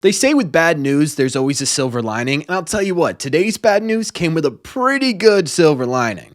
They say with bad news, there's always a silver lining, and I'll tell you what, today's bad news came with a pretty good silver lining.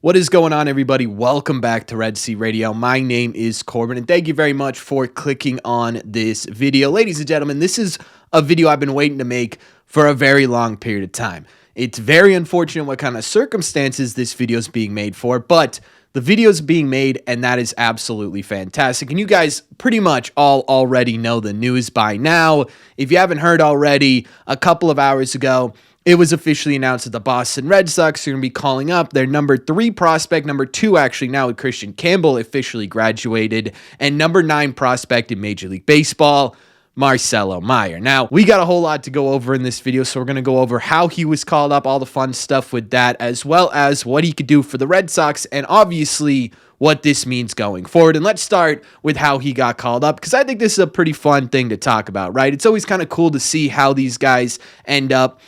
What is going on, everybody? Welcome back to Red Sea Radio. My name is Corbin, and thank you very much for clicking on this video. Ladies and gentlemen, this is a video I've been waiting to make for a very long period of time. It's very unfortunate what kind of circumstances this video is being made for, but the video is being made, and that is absolutely fantastic. And you guys pretty much all already know the news by now. If you haven't heard already, a couple of hours ago, it was officially announced that the Boston Red Sox are going to be calling up their number 3 prospect, number 2 actually now with Christian Campbell officially graduated, and number 9 prospect in Major League Baseball, Marcelo Meyer. Now, we got a whole lot to go over in this video, so we're going to go over how he was called up, all the fun stuff with that, as well as what he could do for the Red Sox, and obviously what this means going forward. And let's start with how he got called up, because I think this is a pretty fun thing to talk about, right? It's always kind of cool to see how these guys end up,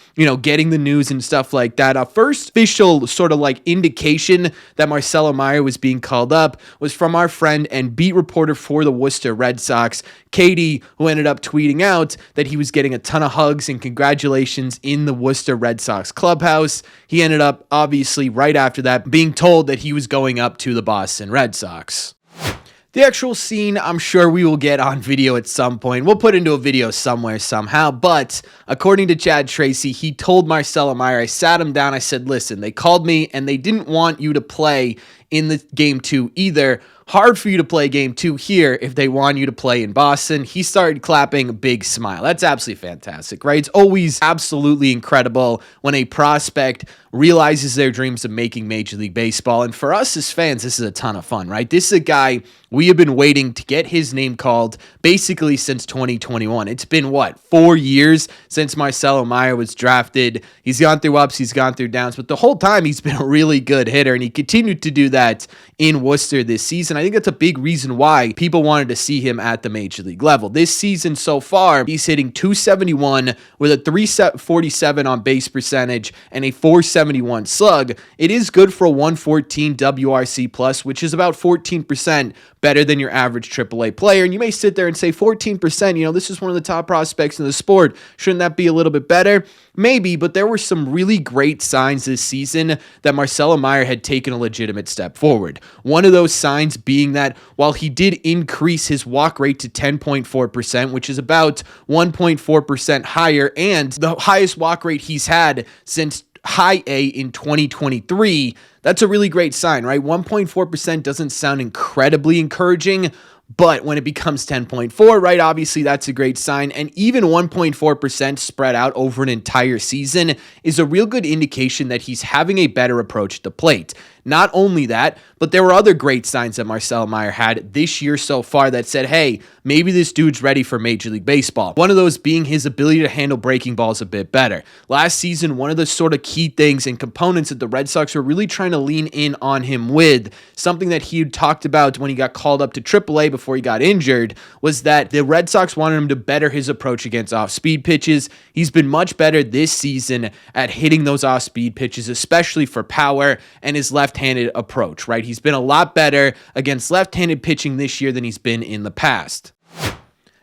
getting the news and stuff like that. Our first official sort of like indication that Marcelo Meyer was being called up was from our friend and beat reporter for the Worcester Red Sox, Katie, who ended up tweeting out that he was getting a ton of hugs and congratulations in the Worcester Red Sox clubhouse. He ended up, obviously, right after that, being told that he was going up to the Boston Red Sox. The actual scene, I'm sure we will get on video at some point. We'll put into a video somewhere, somehow. But according to Chad Tracy, he told Marcelo Meyer, I sat him down, I said, listen, they called me and they didn't want you to play in the game 2 either. Hard for you to play game 2 here if they want you to play in Boston. He started clapping, big smile. That's absolutely fantastic, right? It's always absolutely incredible when a prospect realizes their dreams of making Major League Baseball. And for us as fans, this is a ton of fun, right? This is a guy we have been waiting to get his name called basically since 2021. It's been, 4 years since Marcelo Meyer was drafted. He's gone through ups, he's gone through downs, but the whole time he's been a really good hitter, and he continued to do that in Worcester this season. I think that's a big reason why people wanted to see him at the Major League level. This season so far, he's hitting .271 with a .347 on base percentage and a .471 slug. It is good for a 114 WRC plus, which is about 14% better than your average AAA player. And you may sit there and say 14%, this is one of the top prospects in the sport. Shouldn't that be a little bit better? Maybe, but there were some really great signs this season that Marcelo Meyer had taken a legitimate step forward. One of those signs being that while he did increase his walk rate to 10.4%, which is about 1.4% higher, and the highest walk rate he's had since high A in 2023, that's a really great sign, right? 1.4% doesn't sound incredibly encouraging, but when it becomes 10.4, right, obviously that's a great sign. And even 1.4% spread out over an entire season is a real good indication that he's having a better approach at the plate. Not only that, but there were other great signs that Marcelo Meyer had this year so far that said, hey, maybe this dude's ready for Major League Baseball. One of those being his ability to handle breaking balls a bit better. Last season, one of the sort of key things and components that the Red Sox were really trying to lean in on him with, something that he had talked about when he got called up to AAA before he got injured, was that the Red Sox wanted him to better his approach against off-speed pitches. He's been much better this season at hitting those off-speed pitches, especially for power and his left-handed approach, right? He's been a lot better against left-handed pitching this year than he's been in the past.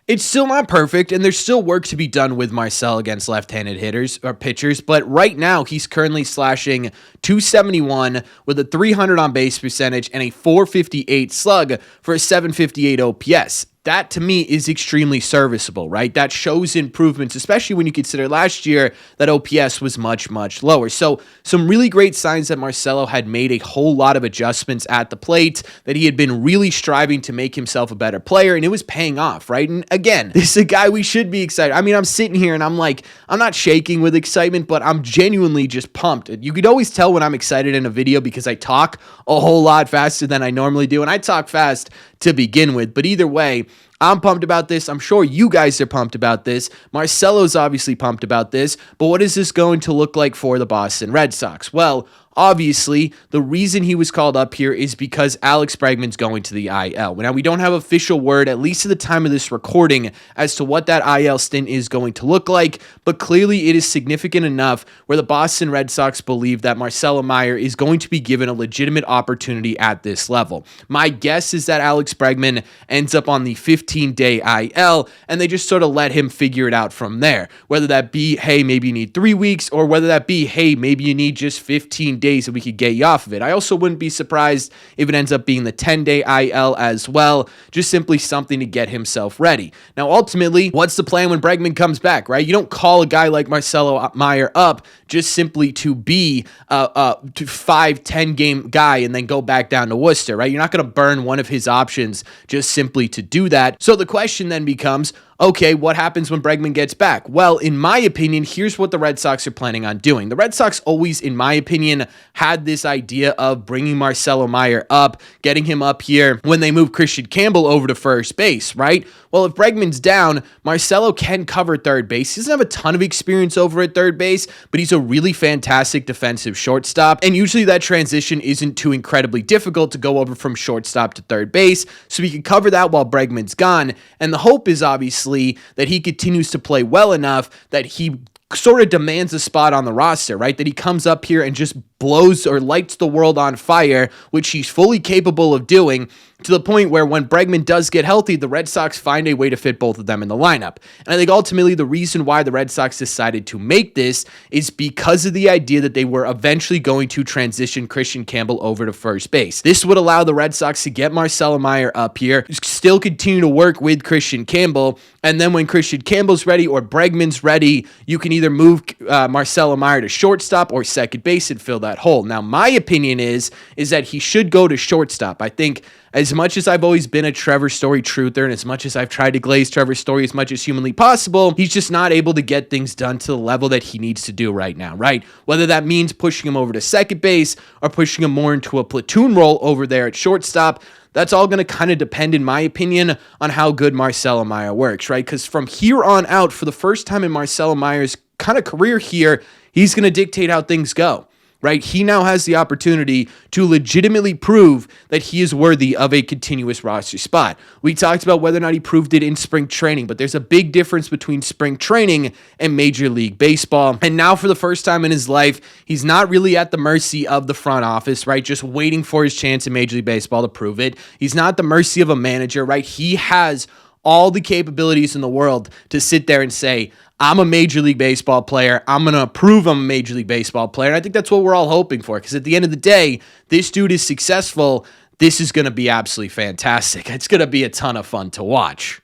It's still not perfect, and there's still work to be done with Marcel against left-handed hitters or pitchers, but right now he's currently slashing .271 with a .300 on base percentage and a .458 slug for a .758 OPS. That, to me, is extremely serviceable, right? That shows improvements, especially when you consider last year that OPS was much, much lower. So some really great signs that Marcelo had made a whole lot of adjustments at the plate, that he had been really striving to make himself a better player, and it was paying off, right? And again, this is a guy we should be excited. I mean, I'm sitting here and I'm like, I'm not shaking with excitement, but I'm genuinely just pumped. You could always tell when I'm excited in a video because I talk a whole lot faster than I normally do, and I talk fast to begin with, but either way, I'm pumped about this. I'm sure you guys are pumped about this. Marcelo's obviously pumped about this. But what is this going to look like for the Boston Red Sox? Well, obviously, the reason he was called up here is because Alex Bregman's going to the IL. Now, we don't have official word, at least at the time of this recording, as to what that IL stint is going to look like, but clearly it is significant enough where the Boston Red Sox believe that Marcelo Meyer is going to be given a legitimate opportunity at this level. My guess is that Alex Bregman ends up on the 15-day IL, and they just sort of let him figure it out from there. Whether that be, hey, maybe you need 3 weeks, or whether that be, hey, maybe you need just 15 days that we could get you off of it. I also wouldn't be surprised if it ends up being the 10-day IL as well, just simply something to get himself ready. Now, ultimately, what's the plan when Bregman comes back, right? You don't call a guy like Marcelo Meyer up just simply to be a 5-10 game guy and then go back down to Worcester, right? You're not going to burn one of his options just simply to do that. So the question then becomes, okay, what happens when Bregman gets back? Well, in my opinion, here's what the Red Sox are planning on doing. The Red Sox always, in my opinion, had this idea of bringing Marcelo Meyer up, getting him up here when they move Christian Campbell over to first base, right? Well, if Bregman's down, Marcelo can cover third base. He doesn't have a ton of experience over at third base, but he's a really fantastic defensive shortstop, and usually that transition isn't too incredibly difficult to go over from shortstop to third base, so he can cover that while Bregman's gone, and the hope is obviously that he continues to play well enough that he sort of demands a spot on the roster, right? That he comes up here and just blows or lights the world on fire, which he's fully capable of doing, to the point where when Bregman does get healthy, the Red Sox find a way to fit both of them in the lineup. And I think ultimately the reason why the Red Sox decided to make this is because of the idea that they were eventually going to transition Christian Campbell over to first base. This would allow the Red Sox to get Marcelo Meyer up here, still continue to work with Christian Campbell, and then when Christian Campbell's ready or Bregman's ready, you can either move Marcelo Meyer to shortstop or second base and fill that hole. Now, my opinion is that he should go to shortstop. I think as much as I've always been a Trevor Story truther, and as much as I've tried to glaze Trevor Story as much as humanly possible, he's just not able to get things done to the level that he needs to do right now, right? Whether that means pushing him over to second base or pushing him more into a platoon role over there at shortstop, that's all going to kind of depend, in my opinion, on how good Marcelo Meyer works, right? Because from here on out, for the first time in Marcelo Meyer's kind of career here, he's going to dictate how things go. Right? He now has the opportunity to legitimately prove that he is worthy of a continuous roster spot. We talked about whether or not he proved it in spring training, but there's a big difference between spring training and Major League Baseball. And now for the first time in his life, he's not really at the mercy of the front office, right? Just waiting for his chance in Major League Baseball to prove it. He's not at the mercy of a manager, right? He has all the capabilities in the world to sit there and say, I'm a Major League Baseball player. I'm going to prove I'm a Major League Baseball player. And I think that's what we're all hoping for, because at the end of the day, this dude is successful. This is going to be absolutely fantastic. It's going to be a ton of fun to watch.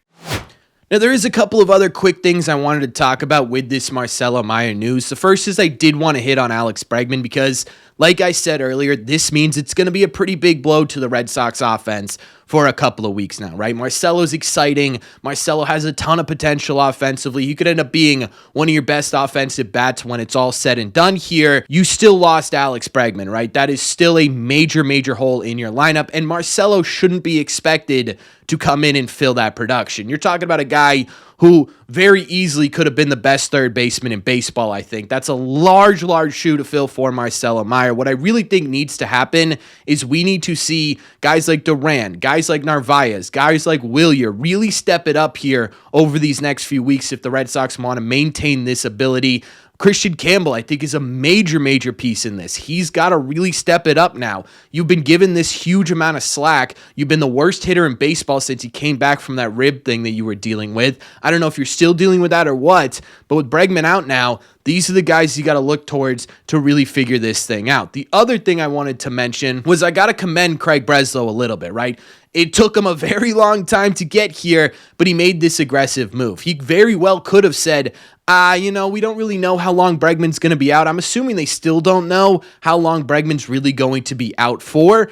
Now, there is a couple of other quick things I wanted to talk about with this Marcelo Meyer news. The first is I did want to hit on Alex Bregman because, like I said earlier, this means it's going to be a pretty big blow to the Red Sox offense for a couple of weeks now, right? Marcelo's exciting. Marcelo has a ton of potential offensively. He could end up being one of your best offensive bats when it's all said and done here. You still lost Alex Bregman, right? That is still a major, major hole in your lineup, and Marcelo shouldn't be expected to come in and fill that production. You're talking about a guy who very easily could have been the best third baseman in baseball, I think. That's a large, large shoe to fill for Marcelo Meyer. What I really think needs to happen is we need to see guys like Duran, guys like Narvaez, guys like Willier really step it up here over these next few weeks if the Red Sox want to maintain this ability. Christian Campbell, I think, is a major, major piece in this. He's got to really step it up now. You've been given this huge amount of slack. You've been the worst hitter in baseball since you came back from that rib thing that you were dealing with. I don't know if you're still dealing with that or what, but with Bregman out now, these are the guys you got to look towards to really figure this thing out. The other thing I wanted to mention was I got to commend Craig Breslow a little bit, right? It took him a very long time to get here, but he made this aggressive move. He very well could have said, we don't really know how long Bregman's going to be out. I'm assuming they still don't know how long Bregman's really going to be out for.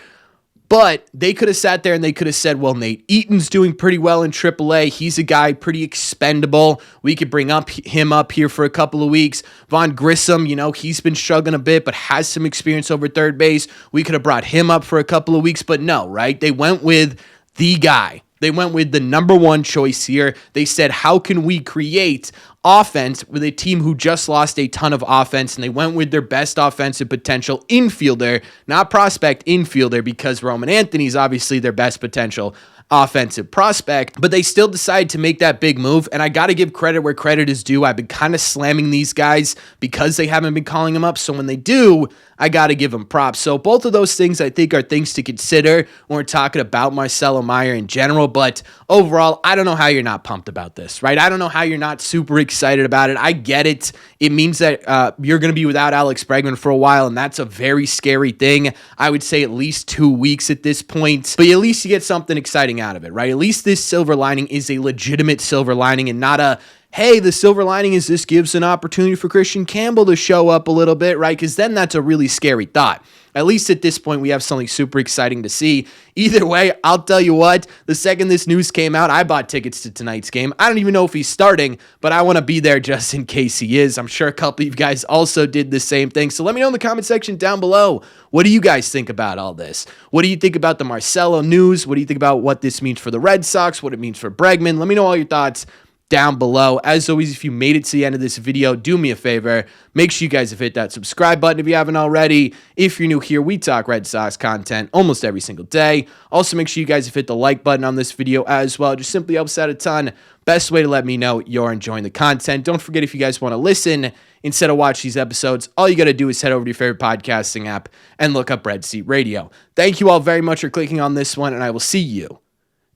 But they could have sat there and they could have said, well, Nate Eaton's doing pretty well in AAA. He's a guy pretty expendable. We could bring him up here for a couple of weeks. Vaughn Grissom, he's been struggling a bit, but has some experience over third base. We could have brought him up for a couple of weeks, but no, right? They went with the guy. They went with the number one choice here. They said, how can we create offense with a team who just lost a ton of offense? And they went with their best offensive potential infielder, not prospect, infielder, because Roman Anthony is obviously their best potential offensive prospect, but they still decided to make that big move. And I got to give credit where credit is due. I've been kind of slamming these guys because they haven't been calling them up. So when they do, I got to give them props. So both of those things I think are things to consider when we're talking about Marcelo Meyer in general. But overall, I don't know how you're not pumped about this, right? I don't know how you're not super excited about it. I get it. It means that you're going to be without Alex Bregman for a while, and that's a very scary thing. I would say at least 2 weeks at this point, but at least you get something exciting out of it, right? At least this silver lining is a legitimate silver lining and not a, hey, the silver lining is this gives an opportunity for Christian Campbell to show up a little bit, right? Because then that's a really scary thought. At least at this point, we have something super exciting to see. Either way, I'll tell you what, the second this news came out, I bought tickets to tonight's game. I don't even know if he's starting, but I want to be there just in case he is. I'm sure a couple of you guys also did the same thing. So let me know in the comment section down below. What do you guys think about all this? What do you think about the Marcelo news? What do you think about what this means for the Red Sox? What it means for Bregman? Let me know all your thoughts down below. As always, if you made it to the end of this video, do me a favor. Make sure you guys have hit that subscribe button if you haven't already. If you're new here, we talk Red Sox content almost every single day. Also, make sure you guys have hit the like button on this video as well. It just simply helps out a ton. Best way to let me know you're enjoying the content. Don't forget, if you guys want to listen instead of watch these episodes, all you got to do is head over to your favorite podcasting app and look up Red Seat Radio. Thank you all very much for clicking on this one, and I will see you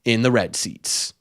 in the Red Seats.